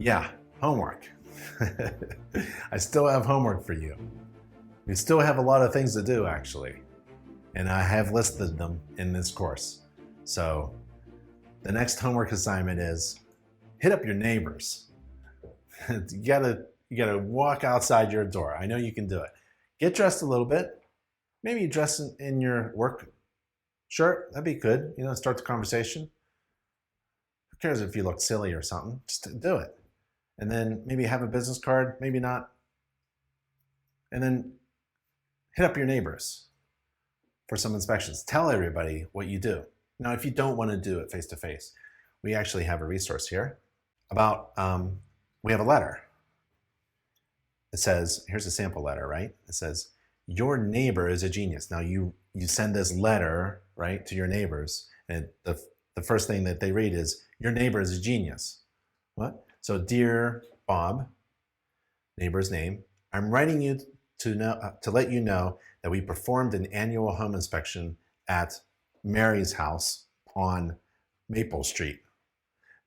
Yeah, homework. I still have homework for you. We still have a lot of things to do, actually, and I have listed them in this course. So the next homework assignment is hit up your neighbors. you gotta walk outside your door. I know you can do it. Get dressed a little bit. Maybe dress in your work shirt. That'd be good. Start the conversation. Who cares if you look silly or something? Just do it. And then maybe have a business card, maybe not. And then hit up your neighbors for some inspections. Tell everybody what you do. Now, if you don't want to do it face to face, we actually have a resource here about, we have a letter. It says, here's a sample letter, right? It says, your neighbor is a genius. Now you send this letter, right, to your neighbors, and the first thing that they read is, your neighbor is a genius. What? So, dear Bob, neighbor's name, I'm writing you to let you know that we performed an annual home inspection at Mary's house on Maple Street.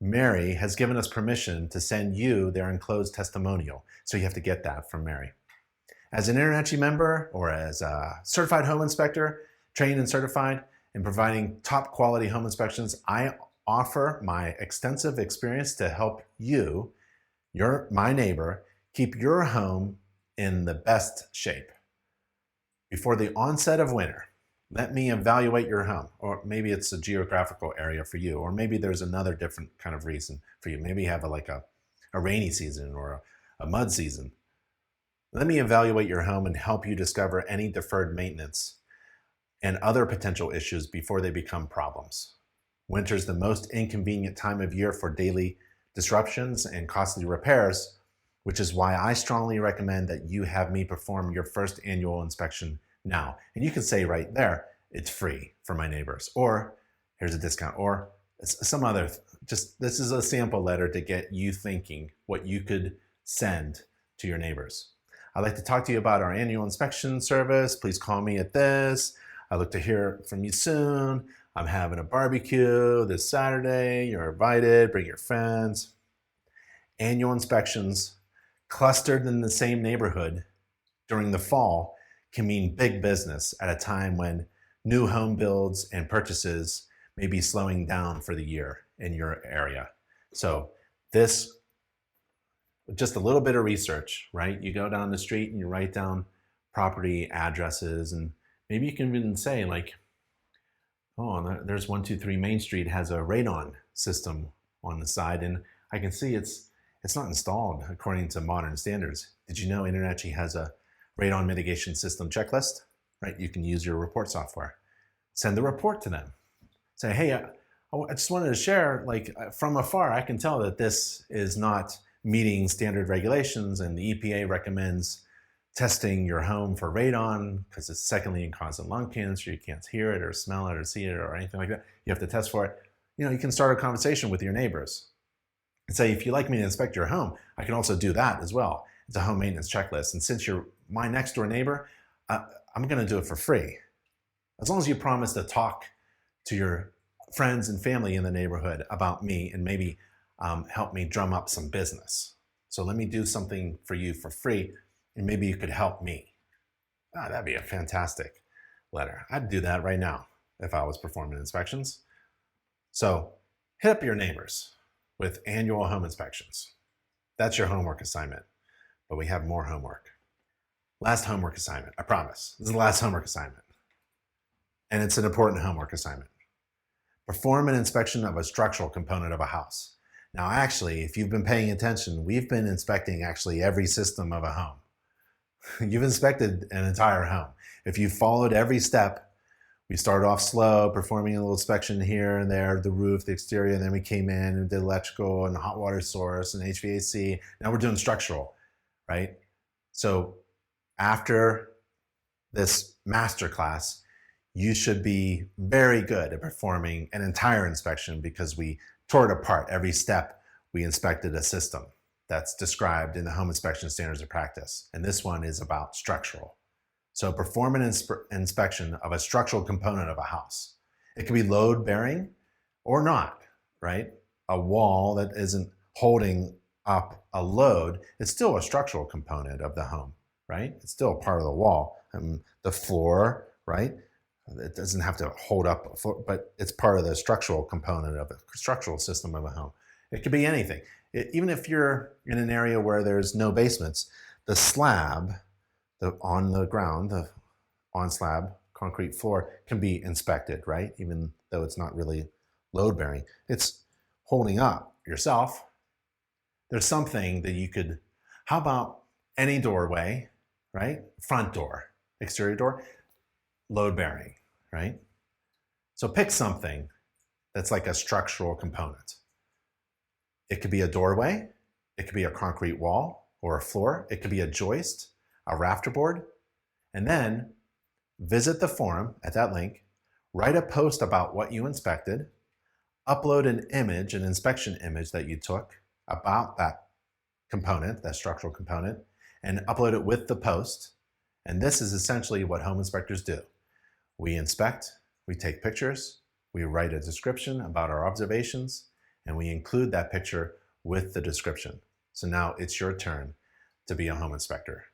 Mary has given us permission to send you their enclosed testimonial, so you have to get that from Mary. As an InterNACHI member or as a certified home inspector, trained and certified in providing top quality home inspections, I offer my extensive experience to help you, my neighbor, keep your home in the best shape. Before the onset of winter, let me evaluate your home. Or maybe it's a geographical area for you, or maybe there's another different kind of reason for you. Maybe you have a rainy season or a mud season. Let me evaluate your home and help you discover any deferred maintenance and other potential issues before they become problems. Winter's the most inconvenient time of year for daily disruptions and costly repairs, which is why I strongly recommend that you have me perform your first annual inspection now. And you can say right there, it's free for my neighbors, or here's a discount, or some other, this is a sample letter to get you thinking what you could send to your neighbors. I'd like to talk to you about our annual inspection service. Please call me at this. I look to hear from you soon. I'm having a barbecue this Saturday. You're invited. Bring your friends. Annual inspections clustered in the same neighborhood during the fall can mean big business at a time when new home builds and purchases may be slowing down for the year in your area. So this, just a little bit of research, right? You go down the street and you write down property addresses, and maybe you can even say like, oh, there's 123 Main Street has a radon system on the side, and I can see it's not installed according to modern standards. Did you know InterNACHI has a radon mitigation system checklist? Right, you can use your report software. Send the report to them. Say, hey, I just wanted to share, from afar, I can tell that this is not meeting standard regulations, and the EPA recommends testing your home for radon because it's second leading cause of lung cancer. You can't hear it or smell it or see it or anything like that. You have to test for it. You can start a conversation with your neighbors and say, if you'd like me to inspect your home, I can also do that as well. It's a home maintenance checklist. And since you're my next door neighbor, I'm going to do it for free. As long as you promise to talk to your friends and family in the neighborhood about me and maybe help me drum up some business. So let me do something for you for free, and maybe you could help me. That'd be a fantastic letter. I'd do that right now if I was performing inspections. So hit up your neighbors with annual home inspections. That's your homework assignment, but we have more homework. Last homework assignment, I promise. This is the last homework assignment. And it's an important homework assignment. Perform an inspection of a structural component of a house. Now, actually, if you've been paying attention, we've been inspecting actually every system of a home. You've inspected an entire home. If you followed every step, we started off slow, performing a little inspection here and there, the roof, the exterior, and then we came in and did electrical and hot water source and HVAC. Now we're doing structural, right? So after this masterclass, you should be very good at performing an entire inspection because we tore it apart. Every step, we inspected a system that's described in the Home Inspection Standards of Practice. And this one is about structural. So perform an inspection of a structural component of a house. It can be load bearing or not, right? A wall that isn't holding up a load, it's still a structural component of the home, right? It's still a part of the wall. The floor, right? It doesn't have to hold up a floor, but it's part of the structural component of the structural system of a home. It could be anything. Even if you're in an area where there's no basements, the slab on the ground, the on slab concrete floor can be inspected, right? Even though it's not really load bearing. It's holding up yourself. There's something that you could, how about any doorway, right? Front door, exterior door, load bearing, right? So pick something that's like a structural component. It could be a doorway, it could be a concrete wall or a floor, it could be a joist, a rafter board, and then visit the forum at that link, write a post about what you inspected, upload an image, an inspection image that you took about that component, that structural component, and upload it with the post. And this is essentially what home inspectors do. We inspect, we take pictures, we write a description about our observations, and we include that picture with the description. So now it's your turn to be a home inspector.